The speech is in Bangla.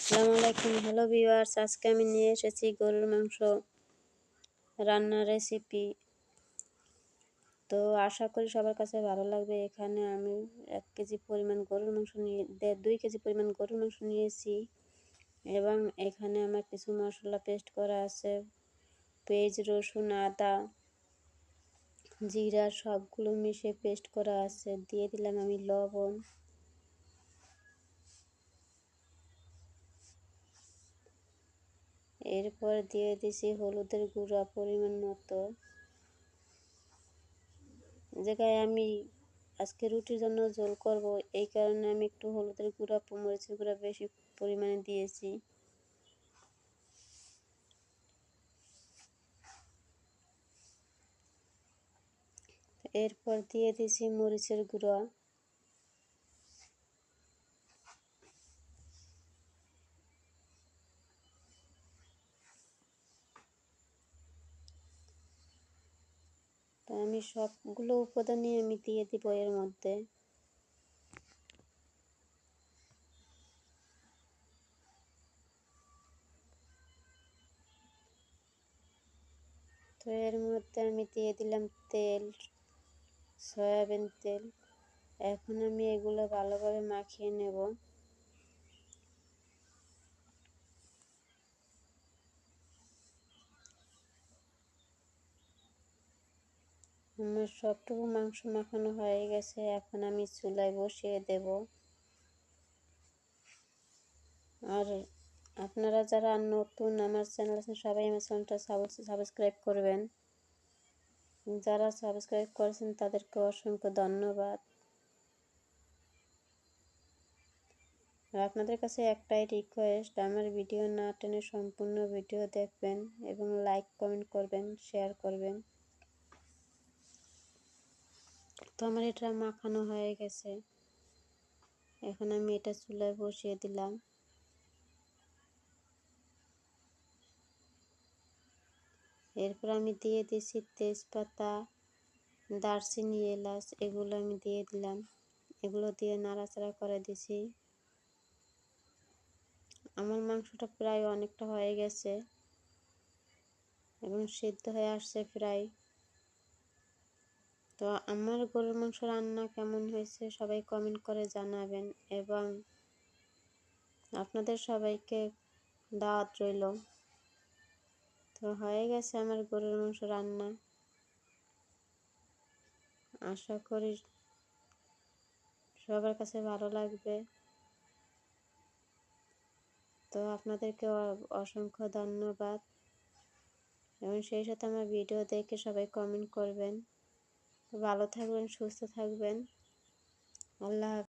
আসসালামু আলাইকুম, হ্যালো ভিউয়ার্স। আজকে আমি নিয়ে এসেছি গরুর মাংস রান্নার রেসিপি। তো আশা করি সবার কাছে ভালো লাগবে। এখানে আমি 1 কেজি পরিমাণ গরুর মাংস নিয়ে 2 কেজি পরিমাণ গরুর মাংস নিয়েছি এবং এখানে আমার কিছু মশলা পেস্ট করা আছে, পেঁয়াজ, রসুন, আদা, জিরা সবগুলো মিশিয়ে পেস্ট করা আছে। দিয়ে দিলাম আমি লবণ, এরপর দিয়ে দিছি হলুদের গুঁড়া পরিমাণ মতো। জায়গায় আমি আজকে রুটির জন্য ঝোল করব, এই কারণে আমি একটু হলুদের গুঁড়া, মরিচের গুঁড়া বেশি পরিমাণে দিয়েছি। এরপর দিয়ে দিয়েছি মরিচের গুঁড়া। তো আমি সবগুলো উপাদানই আমি দিয়ে দিব এর মধ্যে। তো এর মধ্যে আমি দিয়ে দিলাম তেল, সয়াবিন তেল। এখন আমি এগুলো ভালোভাবে মাখিয়ে নেব। আমার সবটুকু মাংস মাখানো হয়ে গেছে, এখন আমি চুলায় বসিয়ে দেব। আর আপনারা যারা নতুন আমার চ্যানেল আছেন সবাই আমার চ্যানেলটা সাবস্ক্রাইব করবেন। যারা সাবস্ক্রাইব করেছেন তাদেরকে অসংখ্য ধন্যবাদ। আর আপনাদের কাছে একটাই রিকোয়েস্ট, আমার ভিডিও না টেনে সম্পূর্ণ ভিডিও দেখবেন এবং লাইক কমেন্ট করবেন, শেয়ার করবেন। তো আমার এটা মাখানো হয়ে গেছে, এখন আমি এটা চুলায় বসিয়ে দিলাম। এরপর আমি দিয়ে দিয়েছি তেজপাতা, দারচিনি, এলাচ, এগুলো আমি দিয়ে দিলাম। এগুলো দিয়ে নাড়াচাড়া করে দিছি। আমার মাংসটা প্রায় অনেকটা হয়ে গেছে এবং সিদ্ধ হয়ে আসছে প্রায়। তো আমার গরুর মাংস রান্না কেমন হয়েছে সবাই কমেন্ট করে জানাবেন এবং আপনাদের সবাইকে দাওয়াত রইল। তো হয়ে গেছে আমার গরুর মাংস রান্না। আশা করি সবার কাছে ভালো লাগবে। তো আপনাদেরকে অসংখ্য ধন্যবাদ এবং সেই সাথে আমার ভিডিও দেখে সবাই কমেন্ট করবেন। ভালো থাকবেন, সুস্থ থাকবেন। আল্লাহ হাফেজ।